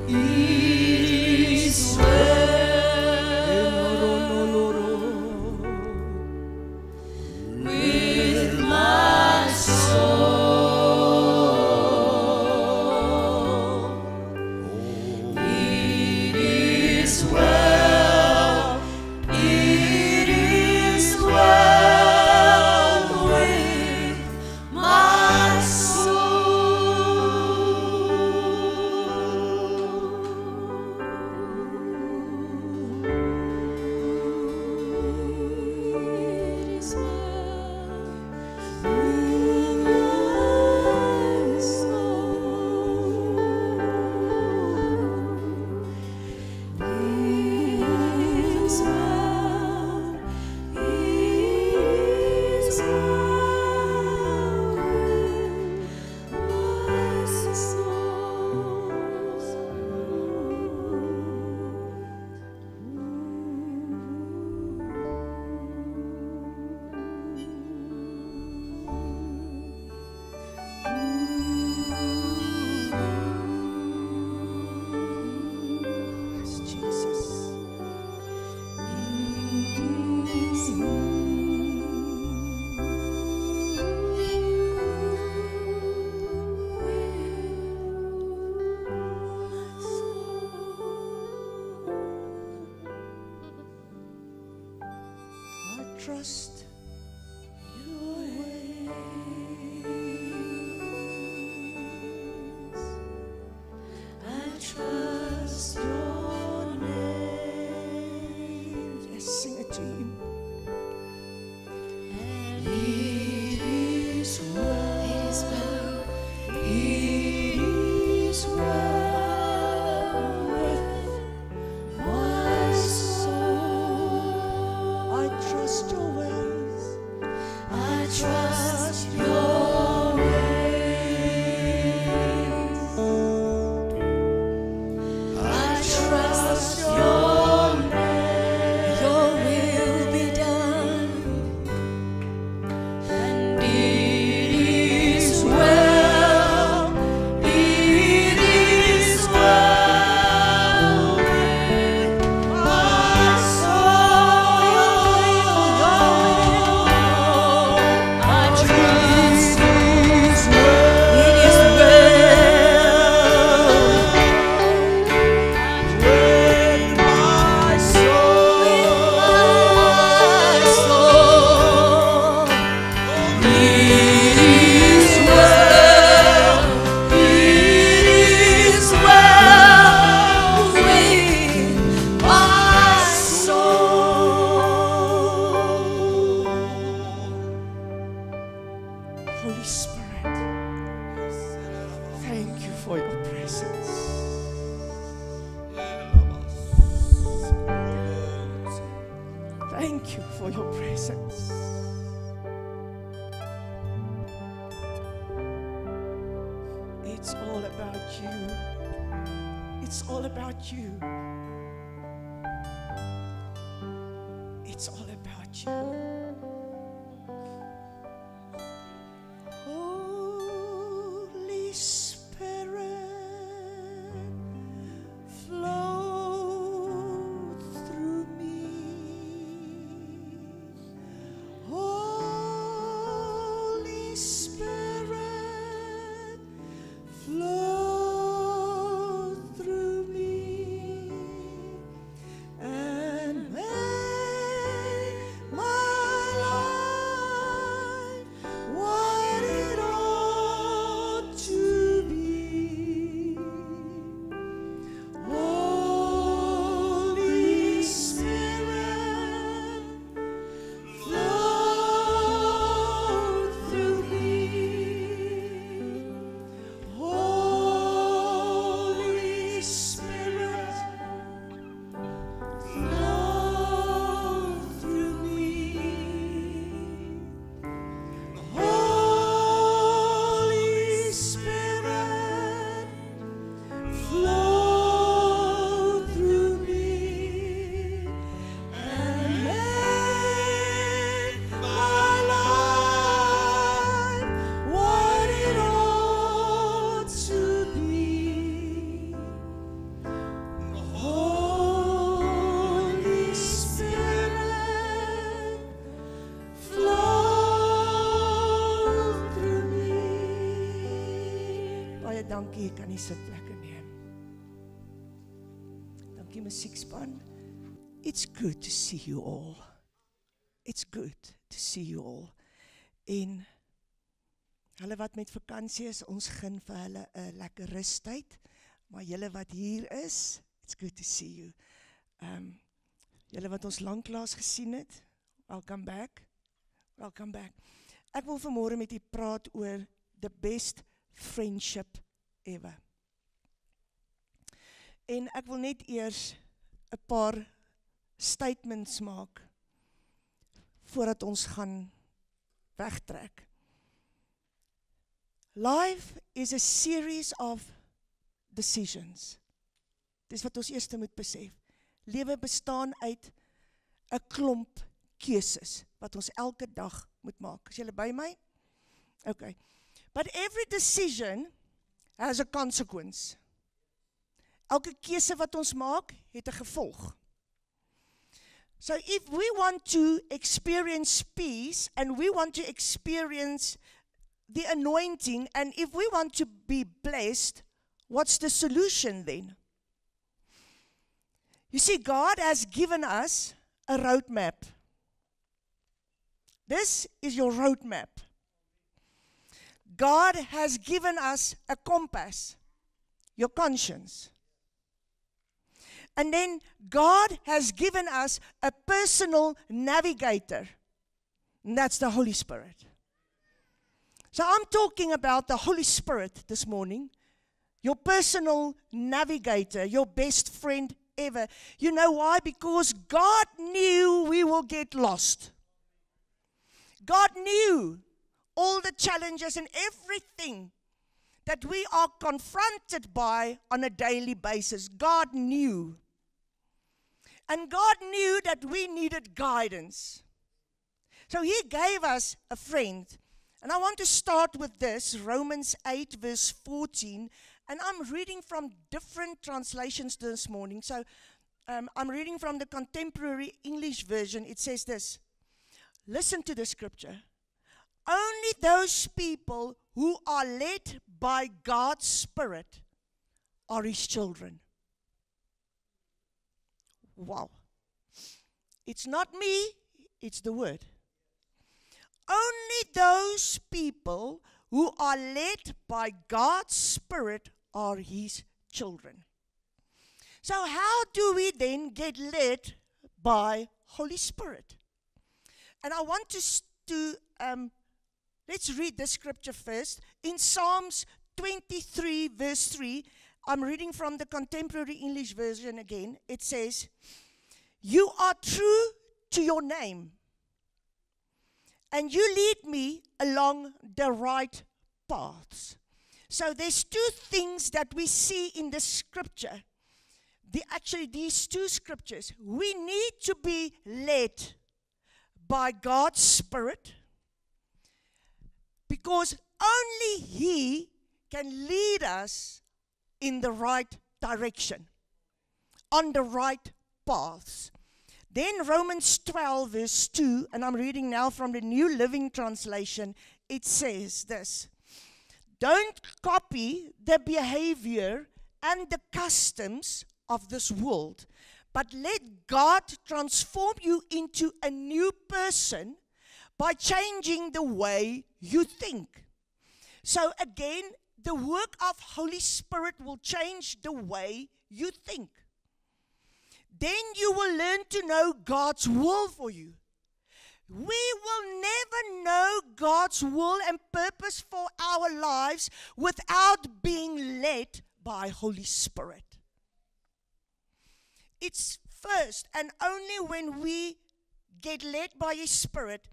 is well with my soul. It is well, it is well with my trust your ways. I trust your name. Yes, sing it to him. And it is well, it is well, it is well with my soul. I trust your ways. I trust your ways. I trust your name. Your will be done. And it is well. It is well with my soul. I trust His word. It is well with my soul. It is well. It is well with my soul. Holy Spirit, thank you for your presence. Thank you for your presence. It's all about you. It's all about you. It's all about you. Holy Spirit, flow through me. Holy Spirit, flow through me and make my Dankie, jy kan nie sitplekke neem. Dankie musiekspan. It's good to see you all. It's good to see you all. En hulle wat met vakansie is, ons gun vir hulle 'n lekker rustyd. Maar julle wat hier is, it's good to see you. Julle wat ons lanklaas gesien het, welcome back. Welcome back. Ek wil vanmôre met u praat oor the best friendship ever. En ek wil net eers 'n paar statements maak voordat ons gaan wegtrek. Life is a series of decisions. Dis wat ons eers moet besef. Lewe bestaan uit 'n klomp keuses wat ons elke dag moet maak. Is julle by my? Okay. But every decision has a consequence. Elke keuse wat ons maak, het 'n gevolg. So if we want to experience peace and we want to experience the anointing and if we want to be blessed, what's the solution then? You see, God has given us a roadmap. This is your roadmap. God has given us a compass, your conscience. And then God has given us a personal navigator, and that's the Holy Spirit. So I'm talking about the Holy Spirit this morning, your personal navigator, your best friend ever. You know why? Because God knew we will get lost. God knew all the challenges and everything that we are confronted by on a daily basis. God knew. And God knew that we needed guidance. So He gave us a friend. And I want to start with this, Romans 8 verse 14. And I'm reading from different translations this morning. So I'm reading from the Contemporary English Version. It says this. Listen to the scripture. Only those people who are led by God's Spirit are His children. Wow. It's not me, it's the word. Only those people who are led by God's Spirit are His children. So how do we then get led by Holy Spirit? And I want to let's read the scripture first. In Psalms 23 verse 3, I'm reading from the Contemporary English Version again. It says, "You are true to your name, and you lead me along the right paths." So there's two things that we see in the scripture. These two scriptures. We need to be led by God's Spirit, because only He can lead us in the right direction, on the right paths. Then Romans 12 verse 2, and I'm reading now from the New Living Translation, it says this: "Don't copy the behavior and the customs of this world, but let God transform you into a new person by changing the way you think." So again, the work of Holy Spirit will change the way you think. Then you will learn to know God's will for you. We will never know God's will and purpose for our lives without being led by Holy Spirit. It's first and only when we get led by His Spirit,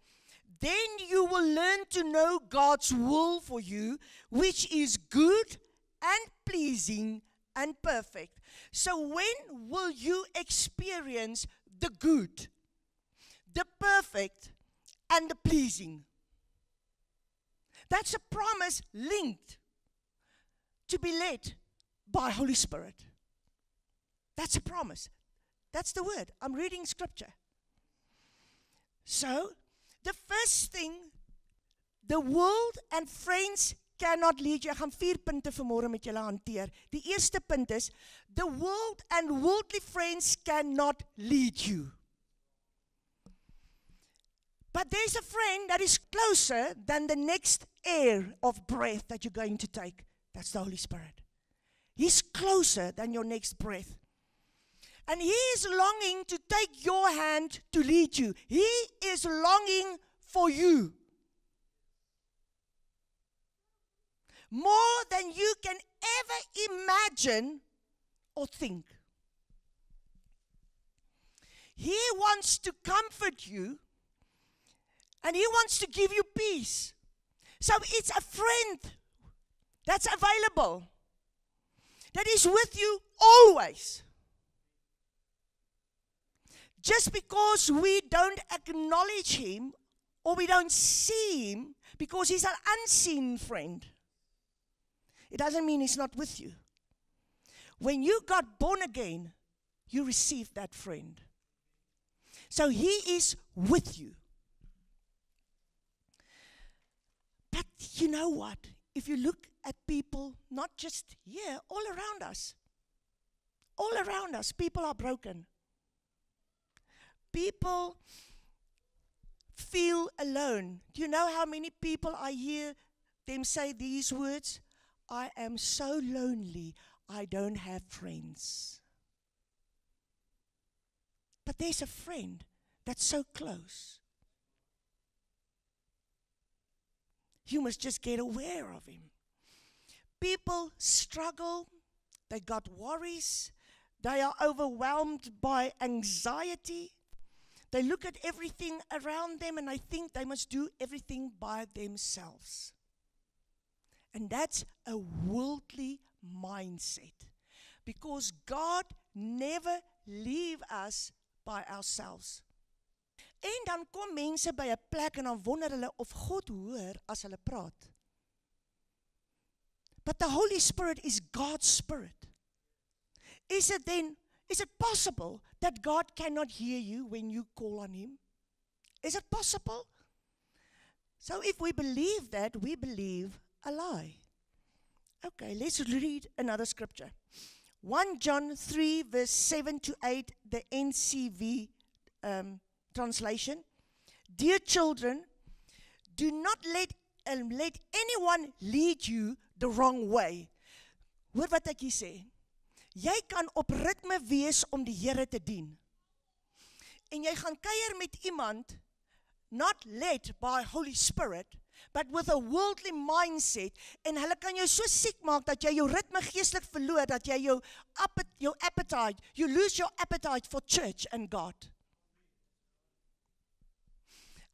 then you will learn to know God's will for you, which is good and pleasing and perfect. So when will you experience the good, the perfect, and the pleasing? That's a promise linked to be led by Holy Spirit. That's a promise. That's the word. I'm reading scripture. So, the first thing the world and friends cannot lead you. Ek gaan 4 punte vanmôre met julle hanteer. Die eerste punt is, the world and worldly friends cannot lead you. But there's a friend that is closer than the next air of breath that you're going to take. That's the Holy Spirit. He's closer than your next breath. And He is longing to take your hand to lead you. He is longing for you. More than you can ever imagine or think. He wants to comfort you. And He wants to give you peace. So it's a friend that's available, that is with you always. Just because we don't acknowledge Him or we don't see Him because He's an unseen friend, it doesn't mean He's not with you. When you got born again, you received that friend. So He is with you. But you know what? If you look at people, not just here, all around us, people are broken. People feel alone. Do you know how many people I hear them say these words? I am so lonely, I don't have friends. But there's a friend that's so close. You must just get aware of Him. People struggle. They got worries. They are overwhelmed by anxiety. They look at everything around them and they think they must do everything by themselves. And that's a worldly mindset. Because God never leaves us by ourselves. En dan kom mense by 'n plek en dan wonder hulle of God hoor as hulle praat. But the Holy Spirit is God's Spirit. Is it possible that God cannot hear you when you call on Him? Is it possible? So if we believe that, we believe a lie. Okay, let's read another scripture. 1 John 3 verse 7 to 8, the NCV translation. Dear children, do not let anyone lead you the wrong way. Hoor wat ek hier sê. Jy kan op ritme wees om die Here te dien. En jy gaan kuier met iemand, not led by Holy Spirit, but with a worldly mindset, en hulle kan jou so siek maak dat jy jou ritme geestelik verloor, dat jy jou appetite, you lose your appetite for church and God.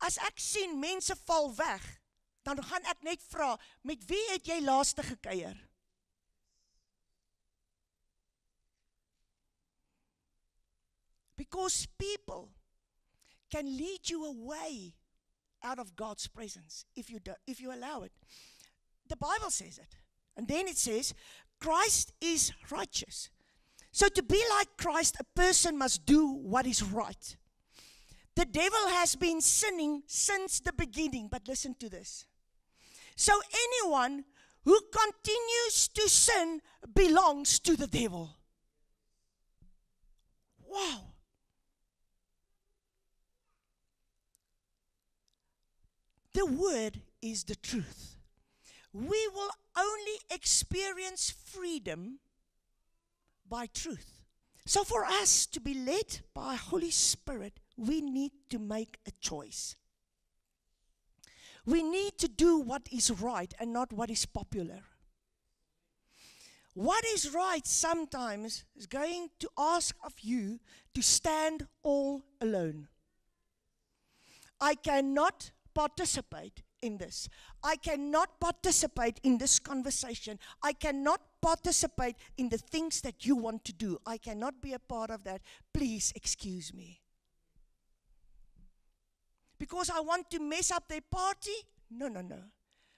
As ek sien mense val weg, dan gaan ek net vra, met wie het jy laaste gekuier? Because people can lead you away out of God's presence if you allow it. The Bible says it. And then it says, Christ is righteous. So to be like Christ, a person must do what is right. The devil has been sinning since the beginning, but listen to this. So anyone who continues to sin belongs to the devil. Wow. The word is the truth. We will only experience freedom by truth. So for us to be led by Holy Spirit, we need to make a choice. We need to do what is right and not what is popular. What is right sometimes is going to ask of you to stand all alone. I cannot participate in this. I cannot participate in this conversation. I cannot participate in the things that you want to do. I cannot be a part of that. Please excuse me. Because I want to mess up their party? No.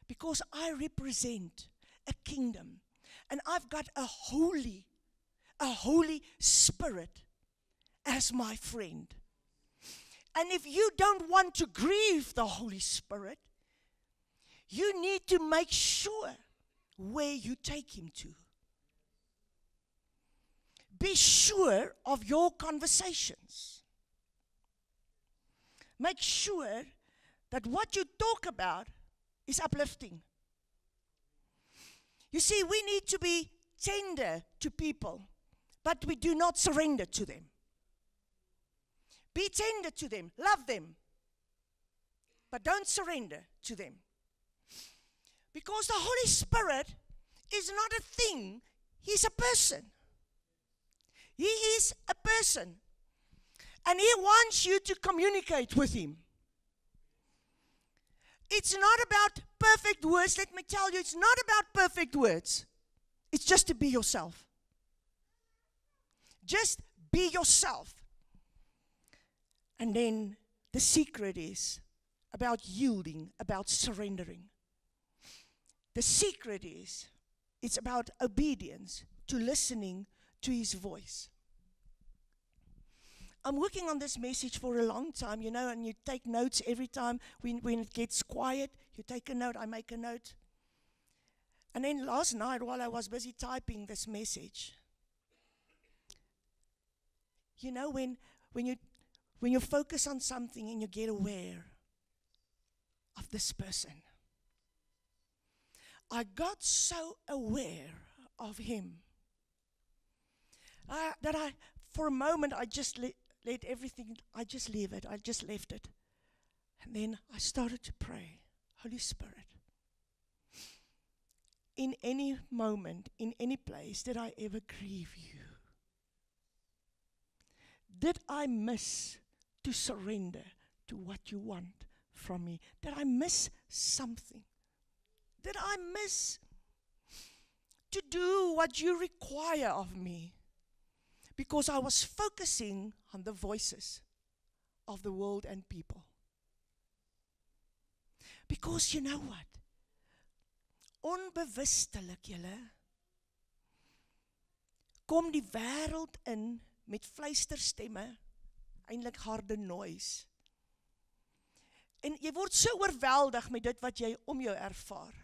Because I represent a kingdom. And I've got a Holy Spirit as my friend. And if you don't want to grieve the Holy Spirit, You need to make sure where you take him to. Be sure of your conversations. Make sure that what you talk about is uplifting. You see, we need to be tender to people, but we do not surrender to them. Be tender to them, love them, but don't surrender to them. Because the Holy Spirit is not a thing, He's a person. He is a person. And He wants you to communicate with Him. It's not about perfect words. Let me tell you, it's not about perfect words. It's just to be yourself. Just be yourself. And then the secret is about yielding, about surrendering. The secret is, it's about obedience, to listening to His voice. I'm working on this message for a long time, you know, and you take notes every time when it gets quiet. You take a note, I make a note. And then last night, while I was busy typing this message, you know, when you focus on something and you get aware of this person, I got so aware of him that for a moment, I just let everything, I just leave it. I just left it. And then I started to pray, Holy Spirit, in any moment, in any place, did I ever grieve you? Did I miss to surrender to what you want from me? Did I miss something? Did I miss to do what you require of me? Because I was focusing on the voices of the world and people. Because you know what? Onbewustelik, julle, kom die wêreld in met fluisterstemme, eintlik harde noise. En jy word so oorweldig met dit wat jy om jou ervaar,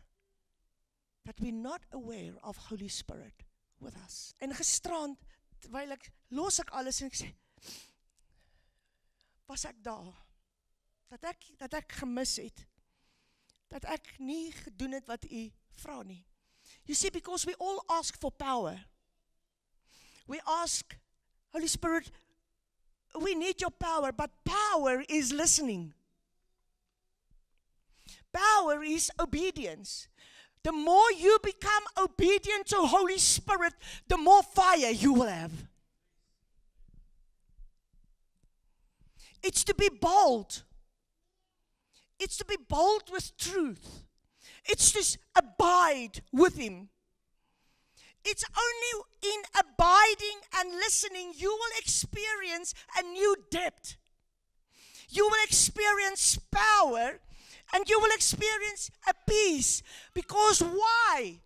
that we're not aware of Holy Spirit with us. En gisterand, terwyl los ek alles en ek sê, was ek daar, dat ek gemis het, dat ek nie gedoen het wat u vra nie. You see, because we all ask for power. We ask, Holy Spirit, we need your power, but power is listening. Power is obedience. The more you become obedient to Holy Spirit, the more fire you will have. It's to be bold. It's to be bold with truth. It's to abide with Him. It's only in abiding and listening you will experience a new depth. You will experience power. And you will experience a peace. Because why?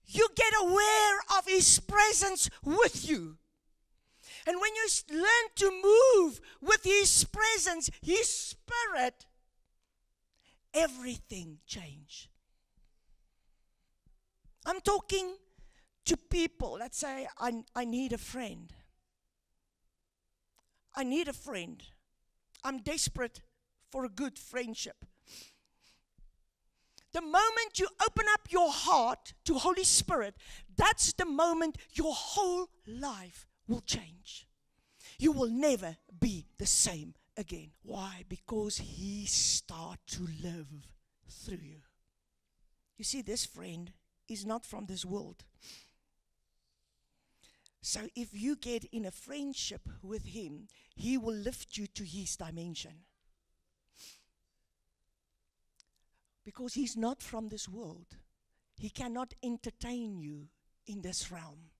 You get aware of His presence with you. And when you learn to move with His presence, His Spirit, everything changes. I'm talking to people. Let's say I need a friend. I need a friend. I'm desperate for a good friendship. The moment you open up your heart to Holy Spirit, that's the moment your whole life will change. You will never be the same again. Why? Because He starts to live through you. You see, this friend is not from this world. So if you get in a friendship with Him, He will lift you to His dimension. Because He's not from this world. He cannot entertain you in this realm.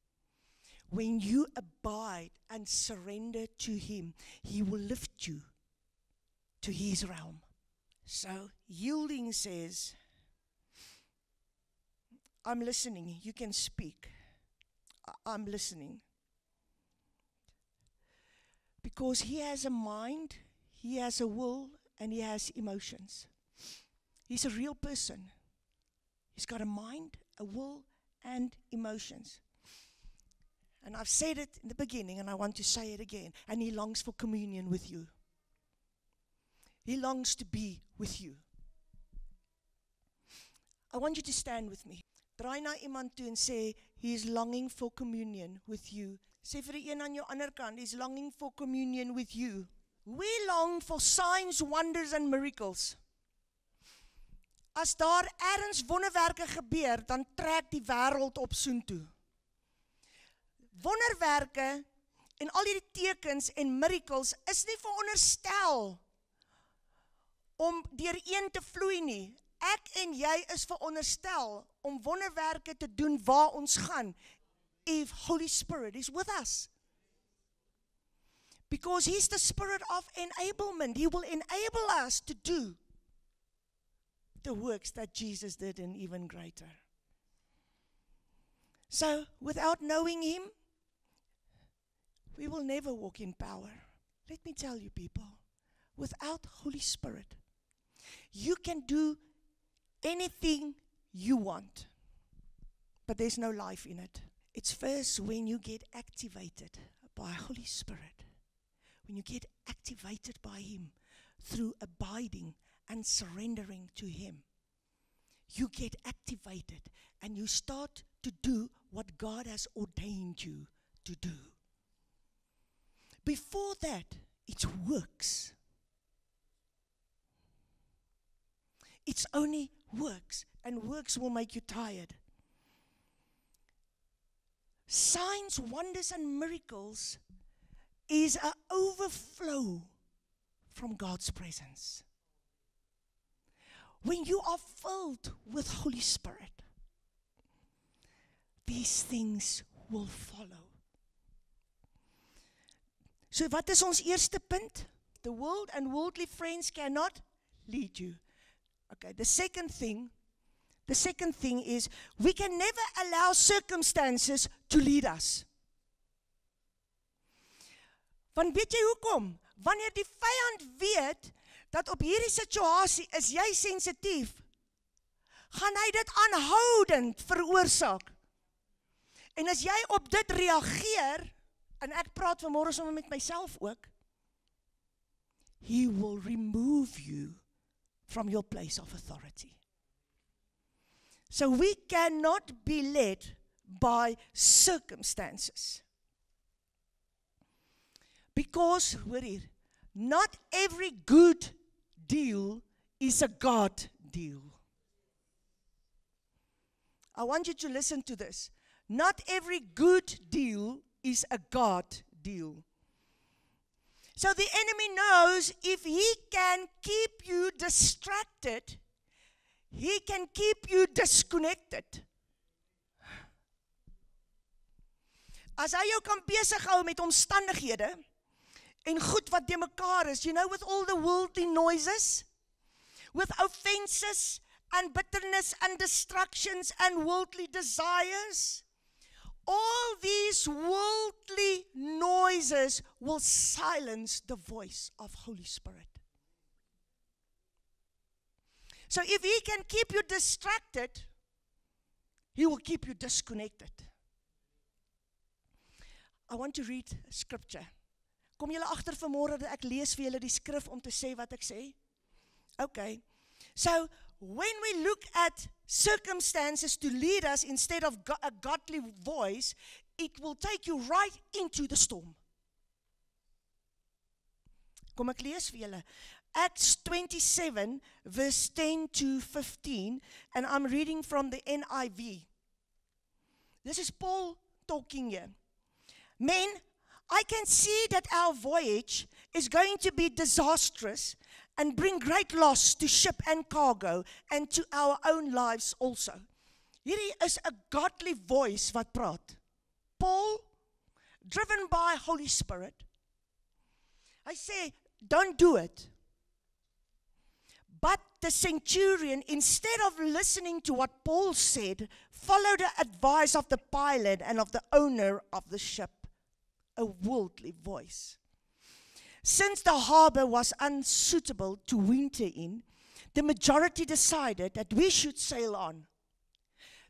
When you abide and surrender to Him, He will lift you to His realm. So, yielding says, I'm listening. You can speak. I'm listening. Because He has a mind, He has a will, and He has emotions. He's a real person. He's got a mind, a will, and emotions. And I've said it in the beginning, and I want to say it again. And He longs for communion with you. He longs to be with you. I want you to stand with me. Draai na iemand toe en sê, He is longing for communion with you. Sê vir die een aan jou ander kant, He's longing for communion with you. We long for signs, wonders and miracles. As daar ergens wonderwerke gebeur, dan trek die wêreld op soontoe. Wonderwerke en al hierdie tekens en miracles is nie veronderstel om deur een te vloei nie. Ek en jy is veronderstel om wonderwerke te doen waar ons gaan, if Holy Spirit is with us. Because He's the Spirit of enablement. He will enable us to do the works that Jesus did and even greater. So, without knowing Him, we will never walk in power. Let me tell you, people, without Holy Spirit, you can do anything you want, but there's no life in it. It's first when you get activated by Holy Spirit, when you get activated by Him through abiding and surrendering to Him, you get activated and you start to do what God has ordained you to do. Before that, it's works. It's only works, and works will make you tired. Signs, wonders, and miracles is an overflow from God's presence. When you are filled with Holy Spirit, these things will follow. So wat is ons eerste punt? The world and worldly friends cannot lead you. Okay, the second thing is we can never allow circumstances to lead us. Want weet jy hoekom? Wanneer die vyand weet dat op hierdie situasie is jy sensitief, gaan hy dit aanhoudend veroorsaak. En as jy op dit reageer, en ek praat vanmôre sommer met myself ook, he will remove you from your place of authority. So we cannot be led by circumstances. Because, hoor hier, not every good deal is a God deal. I want you to listen to this. Not every good deal is a God deal. So the enemy knows if he can keep you distracted, he can keep you disconnected. As hy jou kan besig hou met omstandighede en goed wat de mekaar is, you know, with all the worldly noises, with offenses and bitterness and distractions and worldly desires, all these worldly noises will silence the voice of Holy Spirit. So if he can keep you distracted, he will keep you disconnected. I want to read scripture. Kom julle agter vanmôre dat ek lees vir julle die skrif om te sê wat ek sê? Okay. So when we look at circumstances to lead us instead of a godly voice, it will take you right into the storm. Kom ek lees vir julle. Acts 27 verse 10 to 15, and I'm reading from the NIV. This is Paul talking here. Men, I can see that our voyage is going to be disastrous and bring great loss to ship and cargo and to our own lives also. Hierdie is 'n godly voice wat praat. Paul, driven by Holy Spirit, I say, don't do it. But the centurion, instead of listening to what Paul said, followed the advice of the pilot and of the owner of the ship, a worldly voice. Since the harbor was unsuitable to winter in, the majority decided that we should sail on.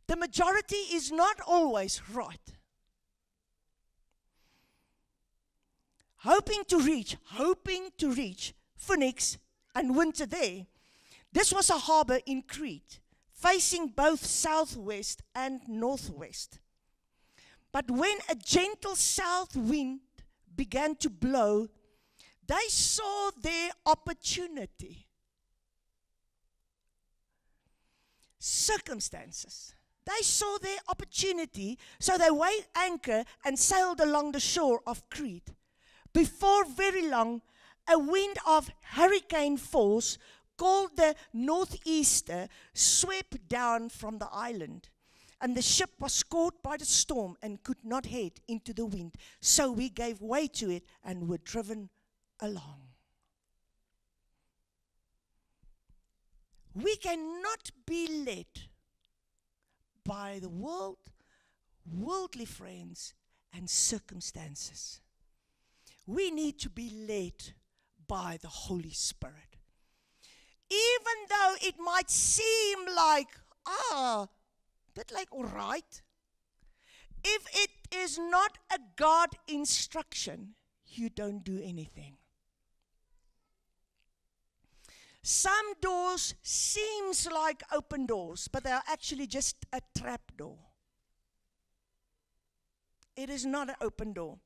The majority is not always right. Hoping to reach Phoenix and winter there. This was a harbor in Crete, facing both southwest and northwest. But when a gentle south wind began to blow, they saw their opportunity. Circumstances. They saw their opportunity, so they weighed anchor and sailed along the shore of Crete. Before very long, a wind of hurricane force called the northeaster swept down from the island, and the ship was caught by the storm and could not head into the wind. So we gave way to it and were driven along. We cannot be led by the world, worldly friends, and circumstances. We need to be led by the Holy Spirit. Even though it might seem like, bit like all right. If it is not a God instruction, you don't do anything. Some doors seems like open doors, but they are actually just a trap door. It is not an open door.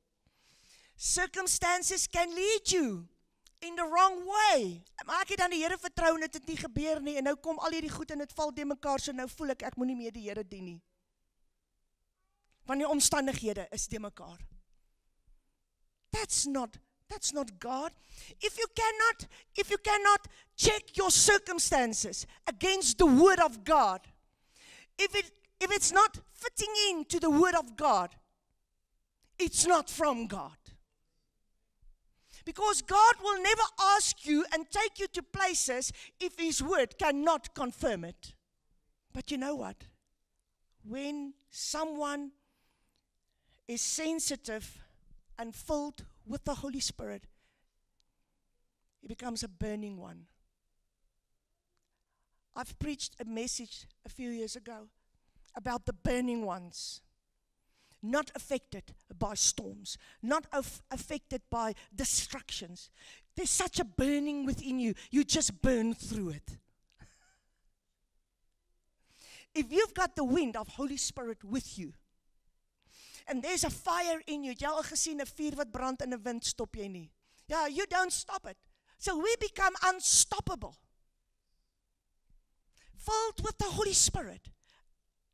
Circumstances can lead you in the wrong way. Maar ek het aan die Here vertrou en dit het nie gebeur nie en nou kom al hierdie goed en dit val te mekaar, so nou voel ek moet nie meer die Here dien nie. Want die omstandighede is te mekaar. That's not God. If you cannot check your circumstances against the word of God, if it's not fitting into the word of God, it's not from God. Because God will never ask you and take you to places if His word cannot confirm it. But you know what? When someone is sensitive and filled with the Holy Spirit, he becomes a burning one. I've preached a message a few years ago about the burning ones. Not affected by storms, not affected by distractions. There's such a burning within you, you just burn through it. If you've got the wind of Holy Spirit with you, and there's a fire in you, jy al gesien 'n vuur wat brand in 'n wind stop jy nie. Yeah, you don't stop it. So we become unstoppable. Filled with the Holy Spirit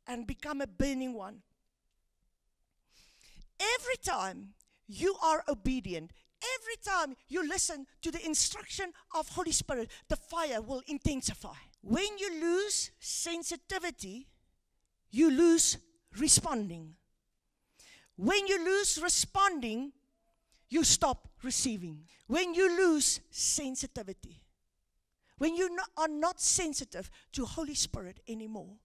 and become a burning one. Every time you are obedient, every time you listen to the instruction of Holy Spirit, the fire will intensify. When you lose sensitivity, you lose responding. When you lose responding, you stop receiving. When you lose sensitivity, when you are not sensitive to Holy Spirit anymore,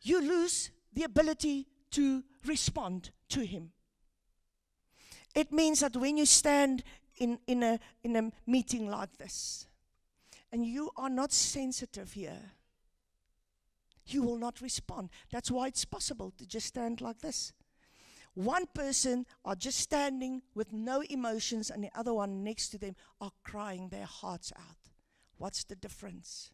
you lose the ability to respond to Him. It means that when you stand in a meeting like this, and you are not sensitive here, you will not respond. That's why it's possible to just stand like this. One person are just standing with no emotions, and the other one next to them are crying their hearts out. What's the difference?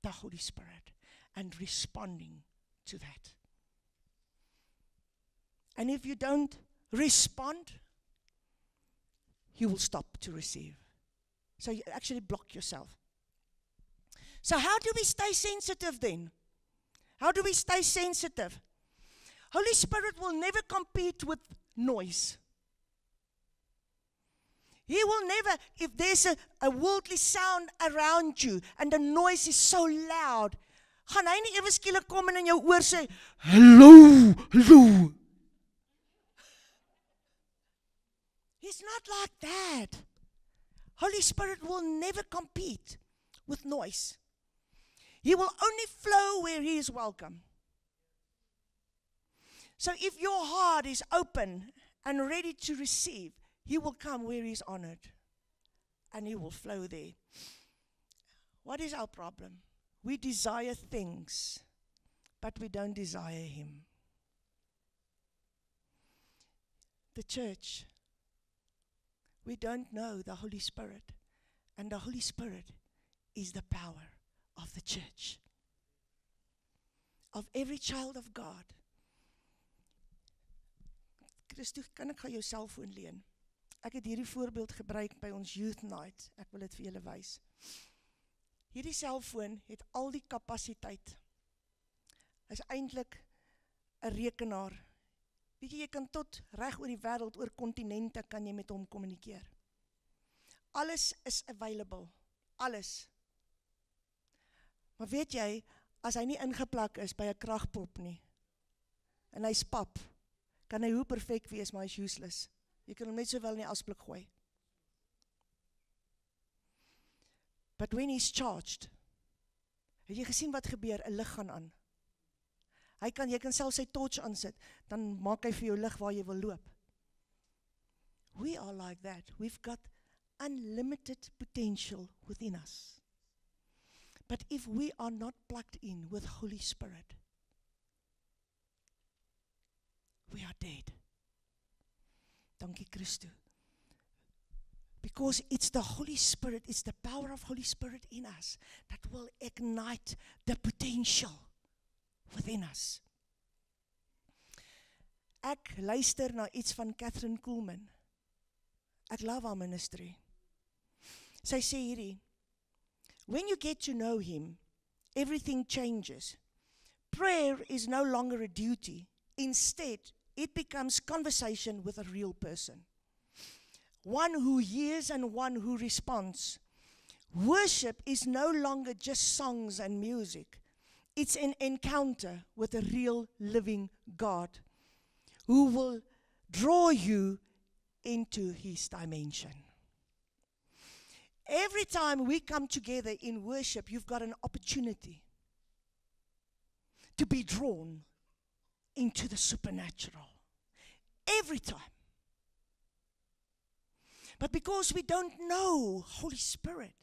The Holy Spirit and responding to that. And if you don't respond, you will stop to receive. So you actually block yourself. So how do we stay sensitive then? How do we stay sensitive? Holy Spirit will never compete with noise. He will never, if there's a worldly sound around you and the noise is so loud, gaan hy nie ewe skielik kom en in jou oor sê, hallo, hallo. He's not like that. Holy Spirit will never compete with noise. He will only flow where He is welcome. So if your heart is open and ready to receive, He will come where He is honored. And He will flow there. What is our problem? We desire things, but we don't desire Him. The church, we don't know the Holy Spirit, and the Holy Spirit is the power of the church, of every child of God. Christo, kan ek gaan jou selfoon leen? Ek het hierdie voorbeeld gebruik by ons youth night. Ek wil dit vir julle wys. Hierdie selfoon het al die kapasiteit. Is eintlik 'n rekenaar. Weet jy kan tot reg oor die wêreld, oor kontinente kan jy met hom kommunikeer. Alles is available. Alles. Maar weet jy, as hy nie ingeplak is by 'n kragpop nie, en hy's pap, kan hy hoe perfek wees, maar hy's useless. Jy kan hom net sowel in die asblik gooi. But when he's charged, het jy gesien wat gebeur? 'n lig gaan aan. Jy kan self sy torch aansit, dan maak hy vir jou lig waar jy wil loop. We are like that. We've got unlimited potential within us. But if we are not plugged in with Holy Spirit, we are dead. Dankie Christo. Because it's the Holy Spirit, it's the power of Holy Spirit in us that will ignite the potential within us. Ek luister na iets van Catherine Kuhlman. Ek love haar ministry. Sy sê hierdie, when you get to know Him, everything changes. Prayer is no longer a duty. Instead, it becomes conversation with a real person. One who hears and one who responds. Worship is no longer just songs and music. It's an encounter with a real living God who will draw you into His dimension. Every time we come together in worship, you've got an opportunity to be drawn into the supernatural. Every time. But because we don't know Holy Spirit,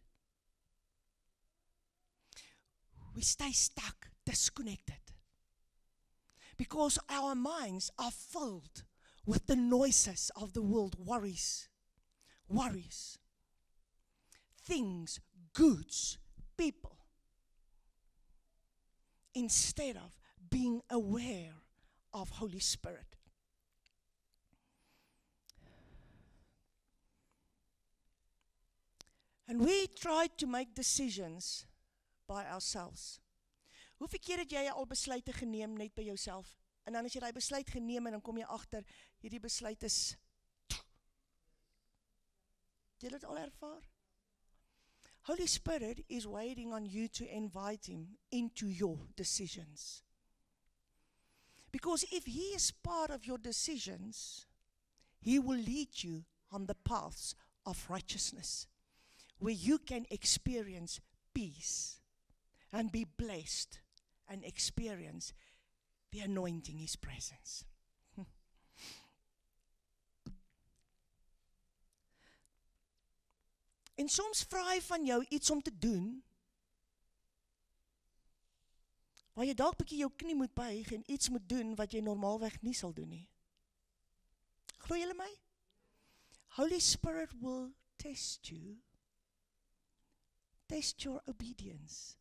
we stay stuck, disconnected. Because our minds are filled with the noises of the world, worries, things, goods, people, instead of being aware of Holy Spirit. And we try to make decisions by ourselves. Hoeveel keer het jy al besluite geneem net by jouself? En dan as jy daai besluit geneem en dan kom jy agter, hierdie besluit is... Het jy dit al ervaar? Holy Spirit is waiting on you to invite Him into your decisions. Because if He is part of your decisions, He will lead you on the paths of righteousness, where you can experience peace and be blessed and experience the anointing, His presence. En soms vra hy van jou iets om te doen, waar jy dalk bietjie jou knie moet buig en iets moet doen wat jy normaalweg nie sal doen nie. Glo julle my? Holy Spirit will test you. Test your obedience.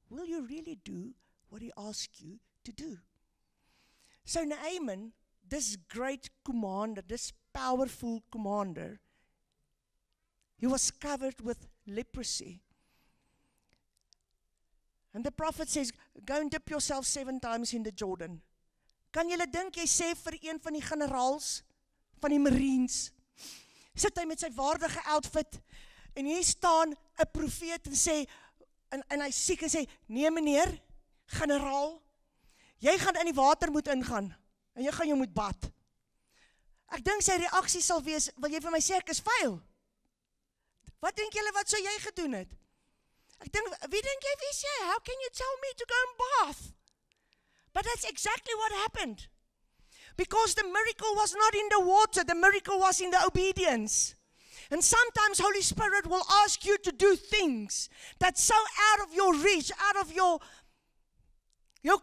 Will you really do what He asks you to do? So Naaman, this great commander, this powerful commander, he was covered with leprosy. And the prophet says, go and dip yourself 7 times in the Jordan. Kan julle dink, jy sê vir een van die generaals, van die Marines, sit hy met sy waardige outfit, en hier staan 'n profeet en sê, en hy siek en sê, nee meneer, generaal, jy gaan in die water moet ingaan, en jy gaan jou moet bad. Ek dink sy reaksie sal wees, wil jy vir my sê ek is vuil? Wat dink julle wat sou jy gedoen het? Ek dink, wie dink jy wie is jy? How can you tell me to go and bath? But that's exactly what happened. Because the miracle was not in the water, the miracle was in the obedience. And sometimes Holy Spirit will ask you to do things that's so out of your reach, out of your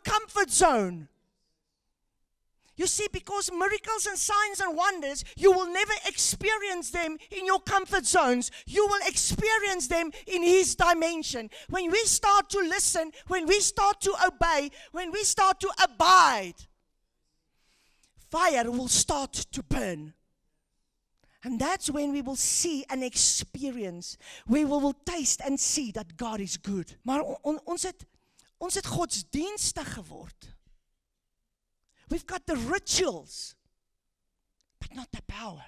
comfort zone. You see, because miracles and signs and wonders, you will never experience them in your comfort zones. You will experience them in His dimension. When we start to listen, when we start to obey, when we start to abide, fire will start to burn. And that's when we will see and experience, we will taste and see that God is good. Maar ons het godsdienstig geword. We've got the rituals, but not the power.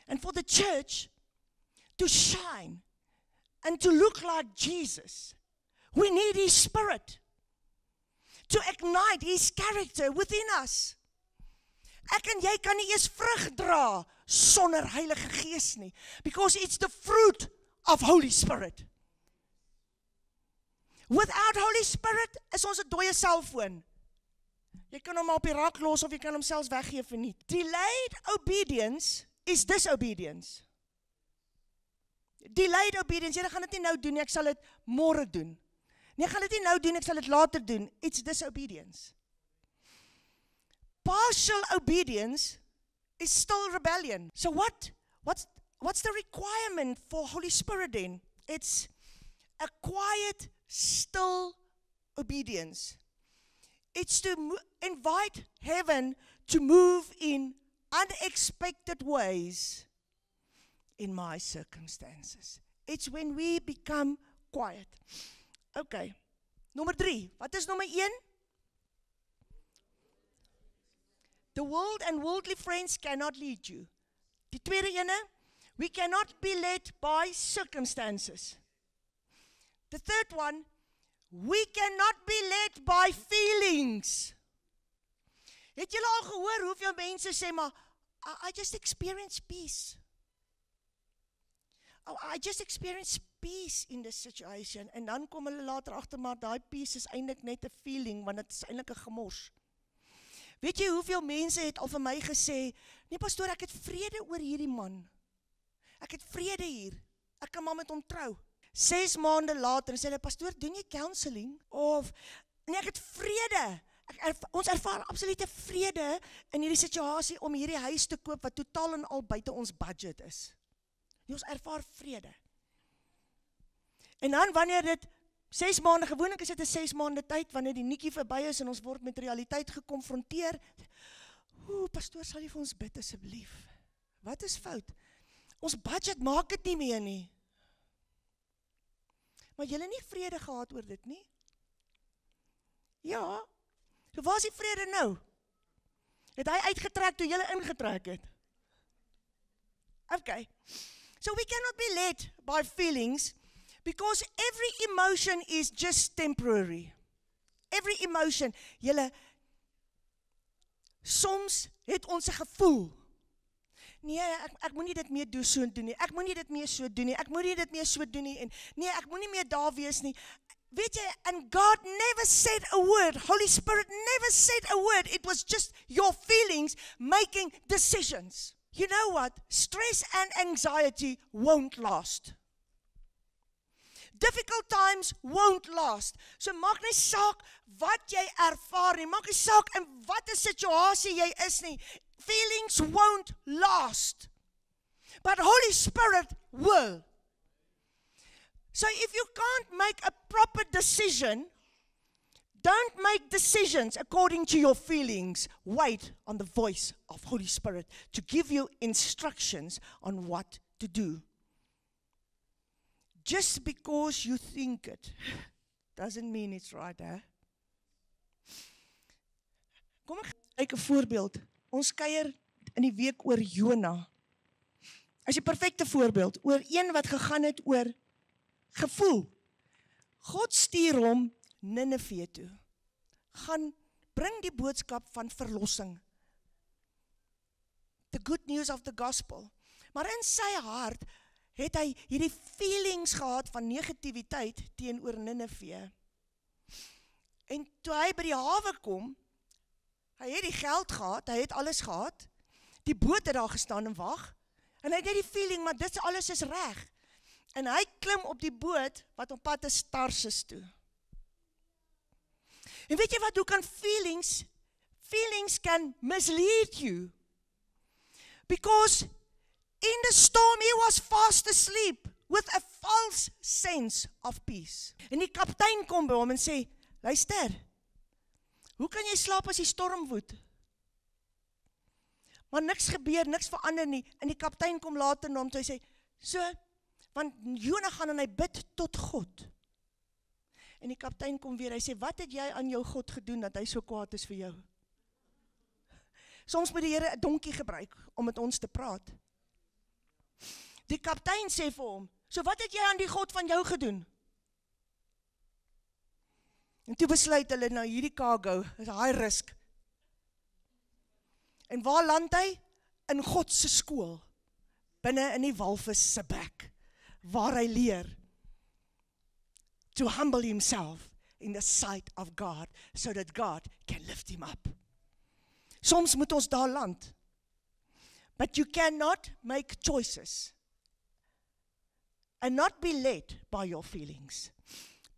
And for the church to shine and to look like Jesus, we need His Spirit to ignite His character within us. Ek en jy kan nie eers vrug dra sonder Heilige Gees nie, because it's the fruit of Holy Spirit. Without Holy Spirit is ons 'n dooie selfoon. Jy kan hom op die rak los of jy kan hom selfs weggee vir nie. Delayed obedience is disobedience. Delayed obedience, jy gaan dit nie nou doen nie, ek sal dit môre doen. Nee, ek gaan dit nie nou doen, ek sal dit later doen. It's disobedience. Partial obedience is still rebellion. So what's the requirement for Holy Spirit then? It's a quiet, still obedience. It's to invite heaven to move in unexpected ways in my circumstances. It's when we become quiet. Okay. Nommer 3. Wat is nommer 1? The world and worldly friends cannot lead you. Die tweede ene, we cannot be led by circumstances. The third one, we cannot be led by feelings. Het julle al gehoor hoeveel mense sê, maar I just experience peace. Oh, I just experience peace in this situation. En dan kom hulle later agter, maar daai peace is eintlik net 'n feeling, want dit is eintlik 'n gemors. Weet jy hoeveel mense het al vir my gesê, nee pastoor, ek het vrede oor hierdie man. Ek het vrede hier. Ek kan maar met hom trou. 6 maande later sê hulle, pastoor, doen jy counseling? Of, nee, ek het vrede. Ons ervaar absolute vrede in hierdie situasie om hierdie huis te koop wat totaal en al buite ons budget is. Nee, ons ervaar vrede. En dan wanneer dit 6 maande, gewoonlik is dit 'n 6 maande tyd, wanneer die nikkie verby is en ons word met realiteit gekonfronteer. Pastoor, sal jy vir ons bid asseblief? Wat is fout? Ons budget maak dit nie meer nie. Maar julle nie vrede gehad oor dit nie? Ja. So waar is die vrede nou? Het hy uitgetrek toe julle ingetrek het? Okay. So we cannot be led by feelings, because every emotion is just temporary. Every emotion. Julle, soms het ons 'n gevoel. Nee, ek moenie dit meer so doen nie. Ek moenie dit meer so doen nie. Ek moenie dit meer so doen nie. En nee, ek moenie meer daar wees nie. Weet jy, and God never said a word. Holy Spirit never said a word. It was just your feelings making decisions. You know what? Stress and anxiety won't last. Difficult times won't last. So maak nie saak wat jy ervaar nie. Maak nie saak in watter situasie jy is nie. Feelings won't last. But Holy Spirit will. So if you can't make a proper decision, don't make decisions according to your feelings. Wait on the voice of Holy Spirit to give you instructions on what to do. Just because you think it doesn't mean it's right, hè? Kom ek kyk 'n voorbeeld. Ons kuier in die week oor Jona. As 'n perfekte voorbeeld oor een wat gegaan het oor gevoel. God stuur hom Ninive toe. Gaan bring die boodskap van verlossing. The good news of the gospel. Maar in sy hart het hy hierdie feelings gehad van negativiteit teenoor Ninive. En toe hy by die hawe kom, hy het die geld gehad, hy het alles gehad, die boot het daar gestaan en wag, En hy het net die feeling, maar dit alles is reg. En hy klim op die boot wat op pad is Tarsus toe. En weet jy wat, hoe kan feelings can mislead you. Because in the storm he was fast asleep with a false sense of peace. En die kaptein kom by hom en sê, luister, hoe kan jy slaap as die storm woed? Maar niks gebeur, niks verander nie. En die kaptein kom later na hom toe, hy sê, so, want Jonah gaan en hy bid tot God. En die kaptein kom weer, hy sê, wat het jy aan jou God gedoen, dat hy so kwaad is vir jou? Soms moet die Here 'n donkie gebruik, om met ons te praat. Die kaptein sê vir hom, so wat het jy aan die God van jou gedoen? En toe besluit hulle, nou hierdie cargo, is high risk. En waar land hy? In God se skool, binne in die walvis se bek, waar hy leer, to humble himself in the sight of God, so that God can lift him up. Soms moet ons daar land. But you cannot make choices and not be led by your feelings.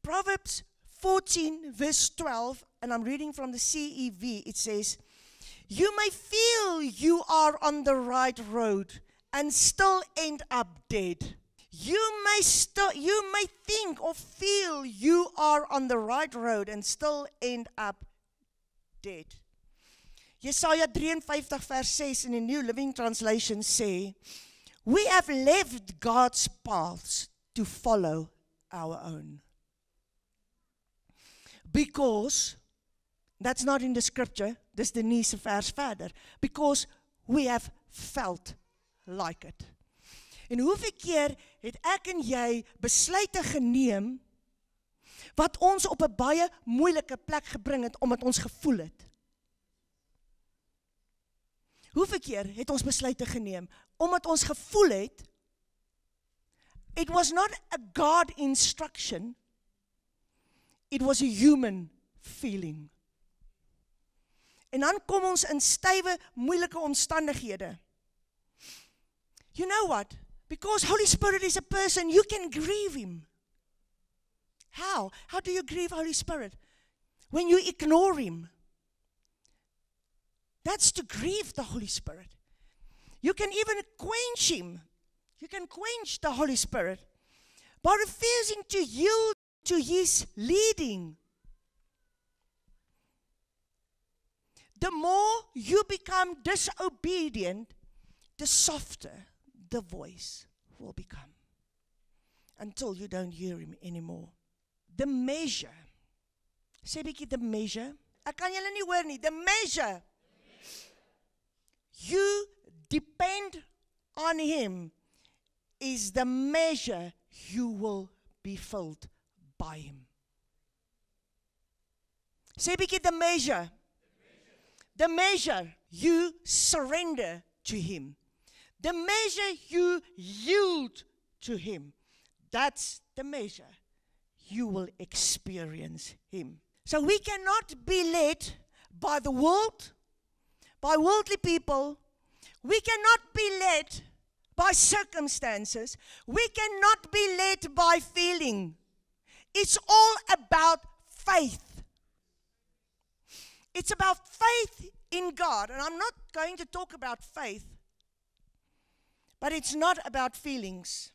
Proverbs 14 verse 12, and I'm reading from the CEV, it says, you may feel you are on the right road and still end up dead. You may think or feel you are on the right road and still end up dead. Jesaja 53 vers 6 in the New Living Translation sê, we have left God's paths to follow our own. Because, that's not in the scripture, dis die nuwe vers verder, because we have felt like it. En hoeveel keer het ek en jy besluite geneem, wat ons op 'n baie moeilike plek gebring het, omdat ons gevoel het. Hoeveel keer het ons besluite geneem, omdat ons gevoel het, it was not a God instruction, it was a human feeling. En dan kom ons in stywe, moeilike omstandighede. You know what? Because Holy Spirit is a person, you can grieve him. How? How do you grieve Holy Spirit? When you ignore him. That's to grieve the Holy Spirit. You can even quench him. You can quench the Holy Spirit by refusing to yield to his leading. The more you become disobedient, the softer the voice will become, until you don't hear him anymore. The measure. Sê bietjie the measure. Ek kan julle nie hoor nie. The measure. You depend on him is the measure you will be filled by him. Sê bietjie the measure. The measure you surrender to him. The measure you yield to him. That's the measure you will experience him. So we cannot be led by the world, by worldly people. We cannot be led by circumstances. We cannot be led by feeling. It's all about faith. It's about faith in God. And I'm not going to talk about faith, but it's not about feelings.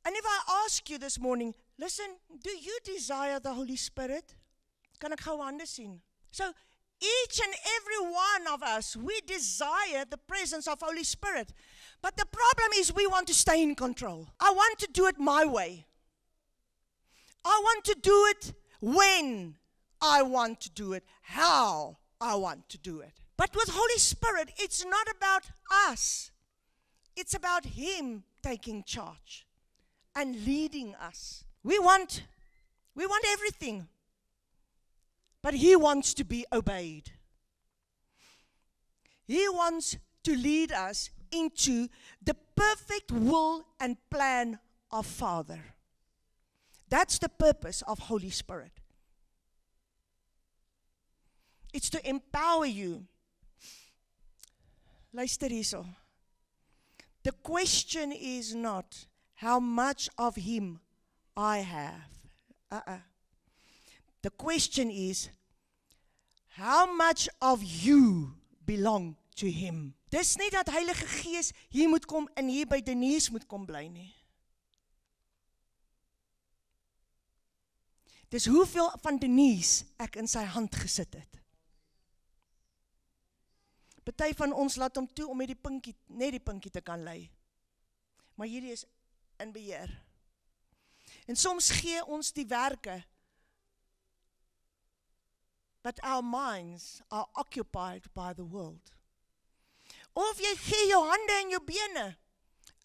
And if I ask you this morning, listen, do you desire the Holy Spirit? Kan ek gou hande sien? So, each and every one of us, we desire the presence of Holy Spirit. But the problem is we want to stay in control. I want to do it my way. I want to do it when I want to do it, how I want to do it. But with Holy Spirit, it's not about us. It's about him taking charge and leading us. We want everything. But he wants to be obeyed. He wants to lead us into the perfect will and plan of Father. That's the purpose of Holy Spirit. It's to empower you Luister hierso. The question is not how much of him I have. The question is how much of you belong to him. Dis nie dat Heilige Gees hier moet kom en hier by Denise moet kom bly nie. Dis hoeveel van Denise ek in sy hand gesit het. Party van ons laat hom toe om net die pinkie te kan lei. Maar hierdie is in beheer. En soms gee ons die werke, but our minds are occupied by the world. Of jy gee jou hande en jou bene.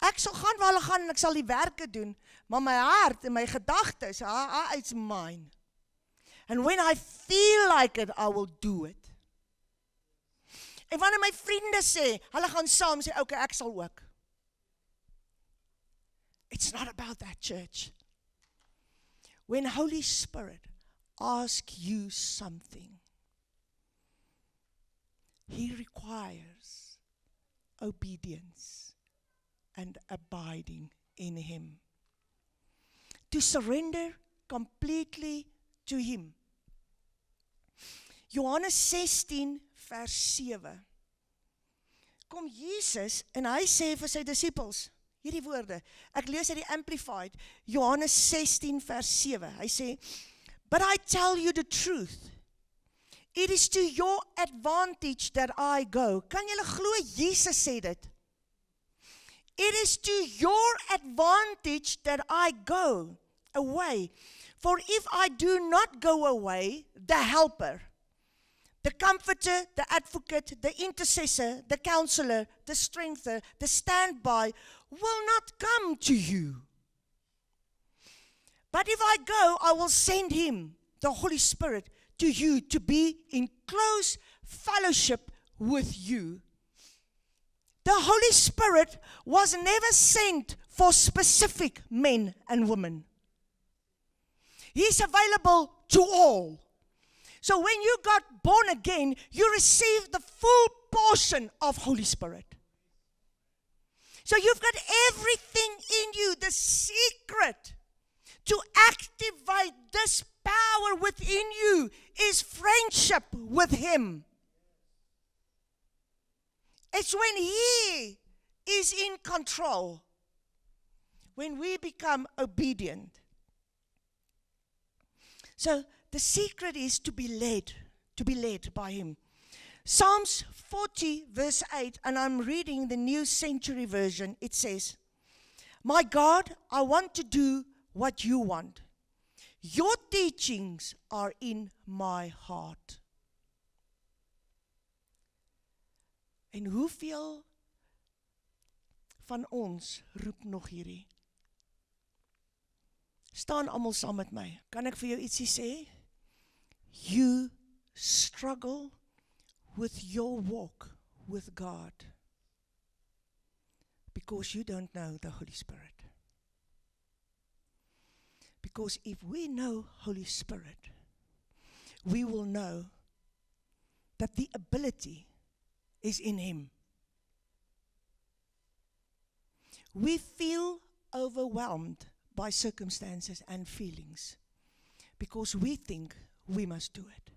Ek sal gaan waar hulle gaan en ek sal die werke doen, maar my hart en my gedagtes, it's mine. And when I feel like it, I will do it. En wanneer my vriende sê, hulle gaan saam sê, okay, ek sal ook. It's not about that, church. When Holy Spirit asks you something, He requires obedience and abiding in Him. To surrender completely to Him. Johannes 16 vers 7. Kom Jesus en hy sê vir sy disippels, hierdie woorde, ek lees uit die Amplified, Johannes 16 vers 7, hy sê, but I tell you the truth, it is to your advantage that I go. Kan julle glo Jesus sê dit? It is to your advantage that I go away, for if I do not go away, the helper, the comforter, the advocate, the intercessor, the counselor, the strengthener, the standby will not come to you. But if I go, I will send him, the Holy Spirit, to you to be in close fellowship with you. The Holy Spirit was never sent for specific men and women. He's available to all. So when you got born again, you received the full portion of Holy Spirit. So you've got everything in you. The secret to activate this power within you is friendship with Him. It's when He is in control, when we become obedient. So the secret is to be led by Him. Psalms 40 verse 8, and I'm reading the New Century Version, it says, my God, I want to do what you want. Your teachings are in my heart. En hoeveel van ons roep nog hierdie? Staan almal saam met my. Kan ek vir jou ietsie sê? You struggle with your walk with God because you don't know the Holy Spirit. Because if we know Holy Spirit, we will know that the ability is in Him. We feel overwhelmed by circumstances and feelings because we think we must do it.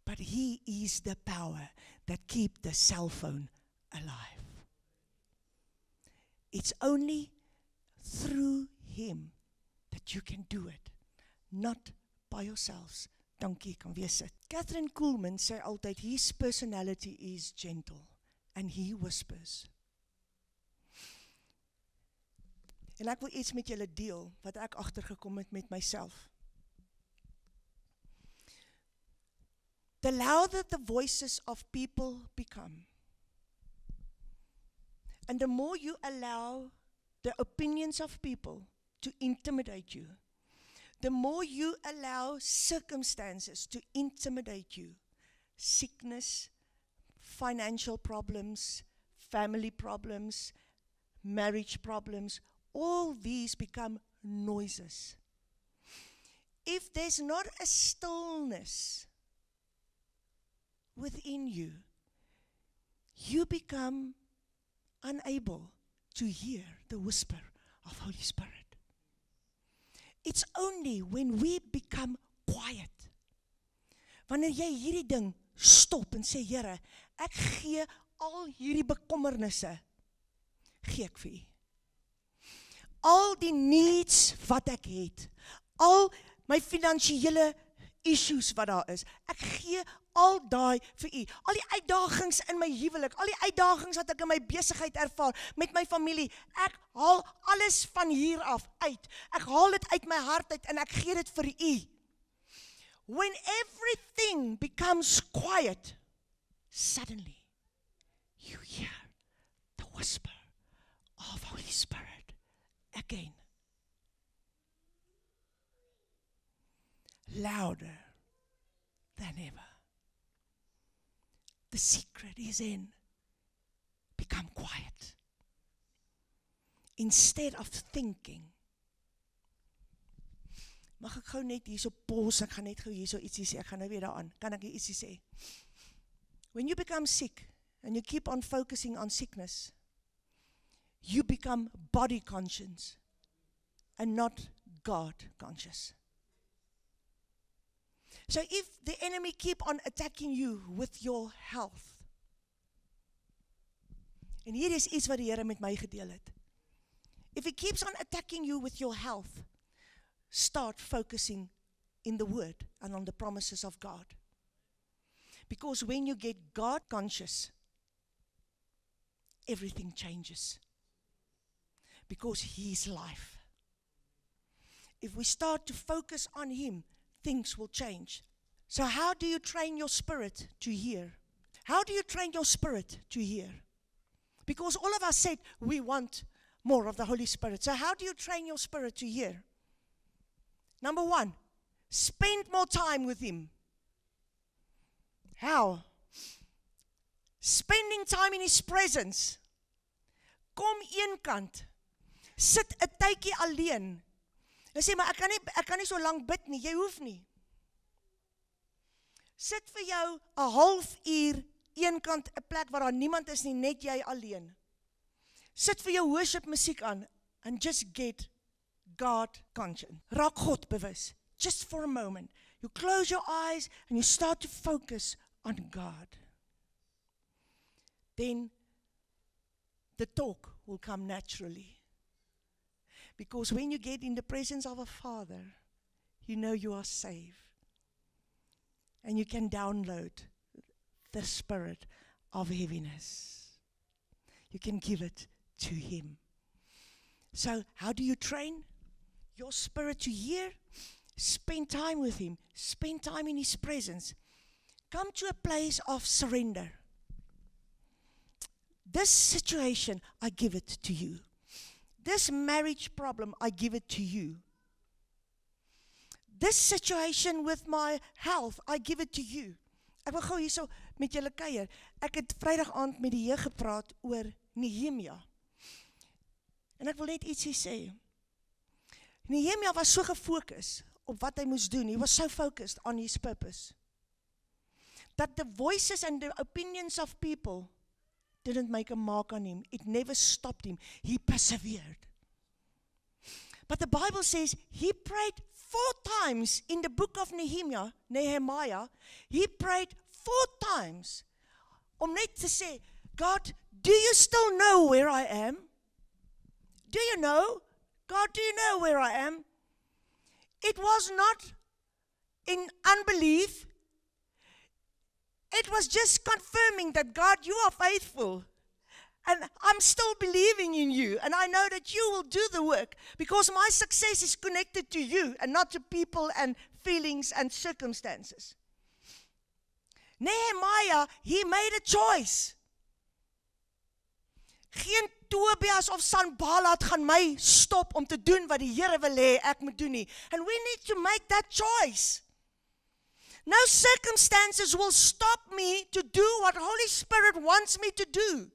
But He is the power that keeps the cell phone alive. It's only through Him that you can do it, not by yourselves. Dankie, kan weer sit. Catherine Kuhlman sê altyd, his personality is gentle and he whispers. En ek wil iets met julle deel, wat ek agtergekom het met myself. The louder the voices of people become, and the more you allow the opinions of people to intimidate you, the more you allow circumstances to intimidate you, sickness, financial problems, family problems, marriage problems, all these become noises. If there's not a stillness within you, you become unable to hear the whisper of Holy Spirit. It's only when we become quiet. Wanneer jy hierdie ding stop en sê, Here, ek gee al hierdie bekommernisse, gee ek vir U. Al die needs wat ek het, al my finansiële issues wat daar is, ek gee al daai vir U. Al die uitdagings in my huwelik, al die uitdagings wat ek in my besigheid ervaar, met my familie, ek haal alles van hier af uit. Ek haal dit uit my hart uit en ek gee dit vir U. When everything becomes quiet, suddenly you hear the whisper of Holy Spirit again. Louder than ever. The secret is in become quiet. Instead of thinking. Mag ek gou net hierso pause, ek gaan net gou hierso ietsie sê, ek gaan nou weer daaraan. Kan ek ietsie sê? When you become sick and you keep on focusing on sickness, you become body conscious and not God conscious. So if the enemy keep on attacking you with your health, en hier is iets wat die Here met my gedeel het. If he keeps on attacking you with your health, start focusing in the word and on the promises of God. Because when you get God conscious, everything changes. Because he is life. If we start to focus on him, things will change. So how do you train your spirit to hear? How do you train your spirit to hear? Because all of us said we want more of the Holy Spirit. So how do you train your spirit to hear? Number one, spend more time with him. How? Spending time in his presence. Kom een kant. Sit 'n tydjie alleen. Jy sê, maar ek kan nie so lank bid nie. Jy hoef nie. Sit vir jou 'n halfuur een kant 'n plek waar daar niemand is nie, net jy alleen. Sit vir jou worship musiek aan and just get God conscious. Raak God bewus. Just for a moment. You close your eyes and you start to focus on God. Then the talk will come naturally. Because when you get in the presence of a Father, you know you are safe. And you can download the spirit of heaviness. You can give it to him. So how do you train your spirit to hear? Spend time with him. Spend time in his presence. Come to a place of surrender. This situation, I give it to you. This marriage problem, I give it to you. This situation with my health, I give it to you. Ek wil gou hierso met julle kuier. Ek het Vrydag aand met die jeug gepraat oor Nehemia. En ek wil net ietsie sê. Nehemia was so gefokus op wat hy moes doen. He was so focused on his purpose. That the voices and the opinions of people didn't make a mark on him. It never stopped him. He persevered. But the Bible says he prayed 4 times in the book of Nehemiah. He prayed 4 times om net te sê, God, do you still know where I am? Do you know? God, do you know where I am? It was not in unbelief. It was just confirming that, God, you are faithful. And I'm still believing in you. And I know that you will do the work. Because my success is connected to you and not to people and feelings and circumstances. Nehemiah, he made a choice. Geen Tobias of Sanballat gaan my stop om te doen wat die Here wil hê ek moet doen nie. And we need to make that choice. No circumstances will stop me to do what Holy Spirit wants me to do.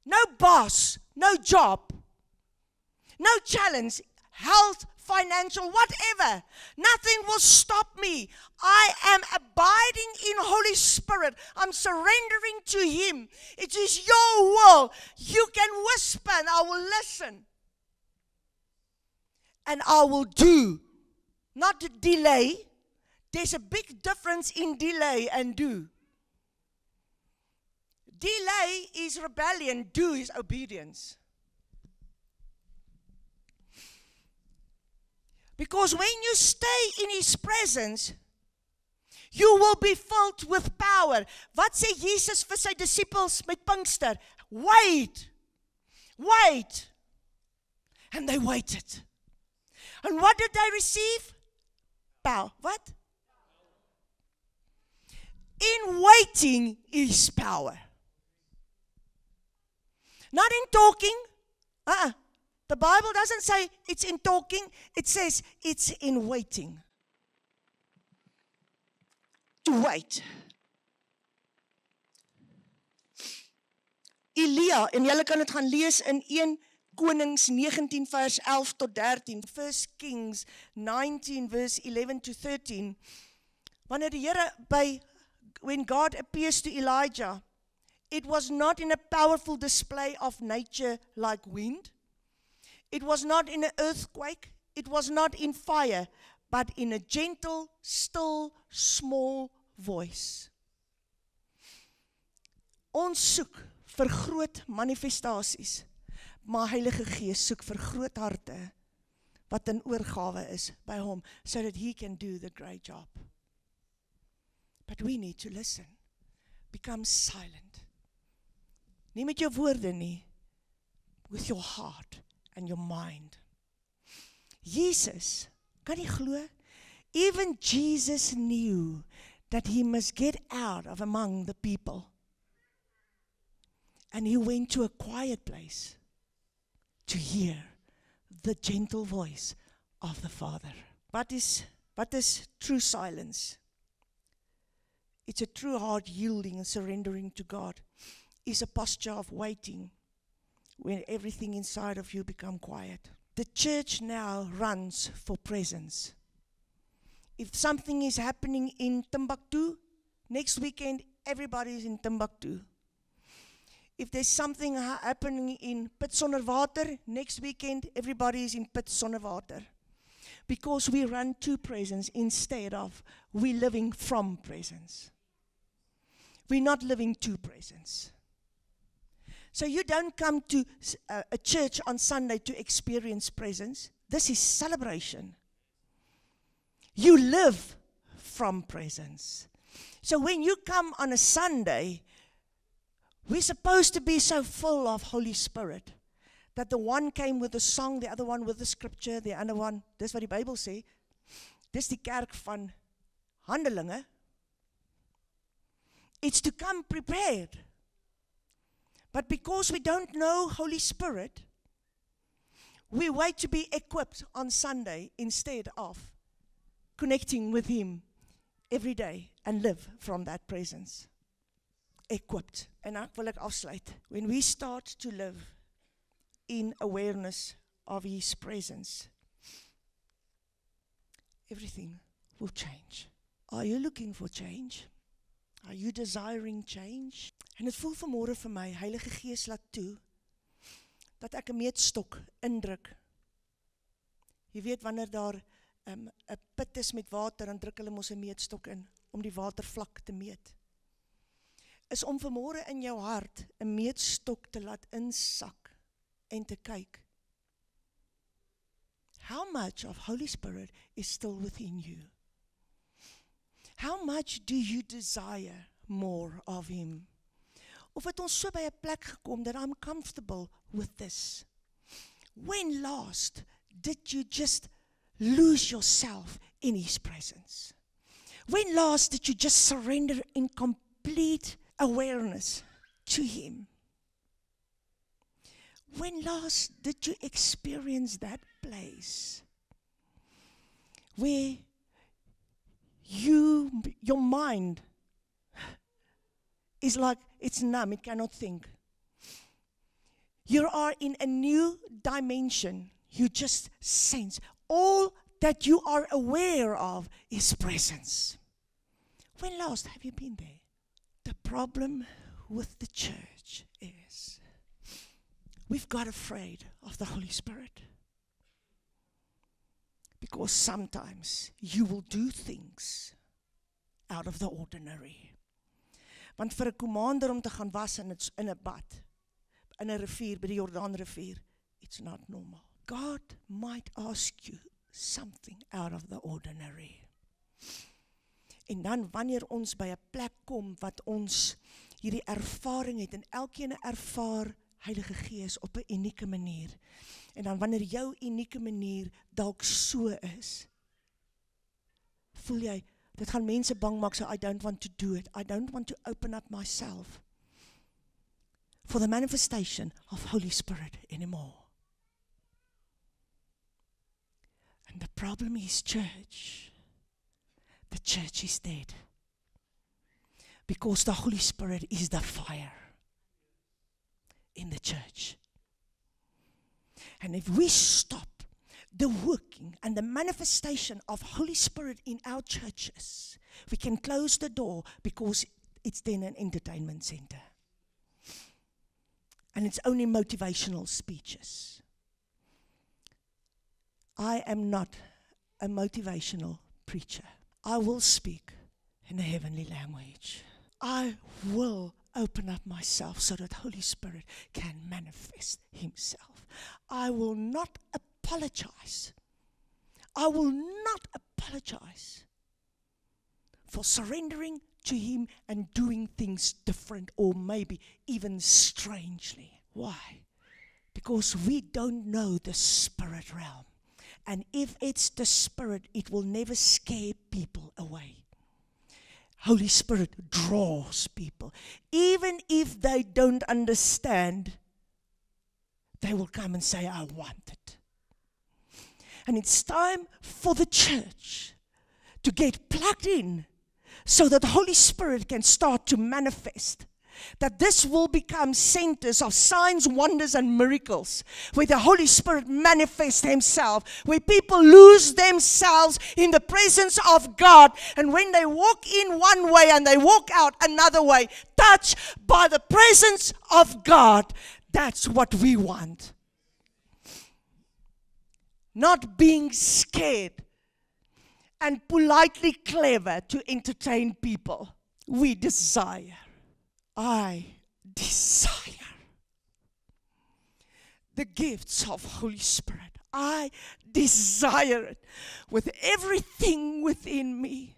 No boss, no job, no challenge, health, financial, whatever. Nothing will stop me. I am abiding in Holy Spirit. I'm surrendering to Him. It is your will. You can whisper and I will listen. And I will do, not delay. There's a big difference in delay and do. Delay is rebellion, do is obedience. Because when you stay in His presence, you will be filled with power. Wat sê Jesus vir sy disippels met Pinkster? Wait. Wait. And they waited. And what did they receive? Power. What? In waiting is power. Not in talking. The Bible doesn't say it's in talking. It says it's in waiting. To wait. Elia, en julle kan dit gaan lees in 1 Konings 19 vers 11 tot 13. 1 Kings 19 verse 11 to 13. Wanneer die Here when God appears to Elijah, it was not in a powerful display of nature like wind. It was not in an earthquake. It was not in fire, but in a gentle, still, small voice. Ons soek vir groot manifestasies, maar Heilige Gees soek vir groot harte wat in oorgawe is by hom, so that He can do the great job. But we need to listen. Become silent. Nie met jou woorde nie, with your heart and your mind. Jesus, kan jy glo? Even Jesus knew that He must get out of among the people. And He went to a quiet place to hear the gentle voice of the Father. What is true silence? It's a true heart yielding and surrendering to God. It's a posture of waiting when everything inside of you become quiet. The church now runs for presence. If something is happening in Timbuktu, next weekend everybody is in Timbuktu. If there's something happening in Piet Sonder Water, next weekend everybody is in Piet Sonder Water. Because we run to presence instead of we living from presence. We're not living to presence. So you don't come to a church on Sunday to experience presence. This is celebration. You live from presence. So when you come on a Sunday, we're supposed to be so full of Holy Spirit that the one came with a song, the other one with the scripture, the other one, dis wat die Bybel sê, dis die kerk van Handelinge. It's to come prepared. But because we don't know Holy Spirit, we wait to be equipped on Sunday instead of connecting with Him every day and live from that presence. Equipped. En wil ek afsluit. When we start to live in awareness of His presence, everything will change. Are you looking for change? Are you desiring change? En het voel vanmôre vir my, Heilige Gees laat toe, dat ek 'n meetstok indruk. Jy weet, wanneer daar 'n put is met water, dan druk hulle mos 'n meetstok in, om die watervlak te meet. Is om vanmôre in jou hart 'n meetstok te laat insak en te kyk. How much of Holy Spirit is still within you? How much do you desire more of Him? Of het ons so by 'n plek gekom that I'm comfortable with this? When last did you just lose yourself in His presence? When last did you just surrender in complete awareness to Him? When last did you experience that place where your mind is like it's numb, it cannot think? You are in a new dimension. You just sense all that you are aware of is presence. When last have you been there? The problem with the church is we've got afraid of the Holy Spirit. Because sometimes you will do things out of the ordinary. Want vir 'n commander om te gaan was in 'n bad, in 'n rivier, by die Jordaanrivier, it's not normal. God might ask you something out of the ordinary. En dan wanneer ons by 'n plek kom wat ons hierdie ervaring het, en elkeen ervaar Heilige Gees op 'n unieke manier. En dan wanneer jou unieke manier dalk so is, voel jy, dit gaan mense bang maak, so I don't want to do it. I don't want to open up myself for the manifestation of Holy Spirit anymore. And the problem is church. The church is dead. Because the Holy Spirit is the fire in the church. And if we stop the working and the manifestation of Holy Spirit in our churches, we can close the door because it's then an entertainment center. And it's only motivational speeches. I am not a motivational preacher. I will speak in a heavenly language. I will open up myself so that Holy Spirit can manifest Himself. I will not apologize. I will not apologize for surrendering to Him and doing things different or maybe even strangely. Why? Because we don't know the spirit realm. And if it's the Spirit, it will never scare people away. Holy Spirit draws people. Even if they don't understand, they will come and say, I want it. And it's time for the church to get plugged in so that the Holy Spirit can start to manifest. That this will become centers of signs, wonders, and miracles, where the Holy Spirit manifests Himself, where people lose themselves in the presence of God, and when they walk in one way and they walk out another way, touched by the presence of God. That's what we want. Not being scared and politely clever to entertain people. We desire. I desire the gifts of Holy Spirit. I desire it with everything within me.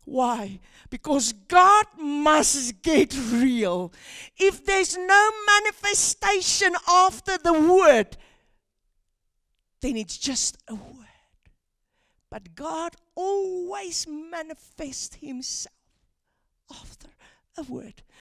Why? Because God must get real. If there's no manifestation after the word, then it's just a word. But God always manifests Himself after a word.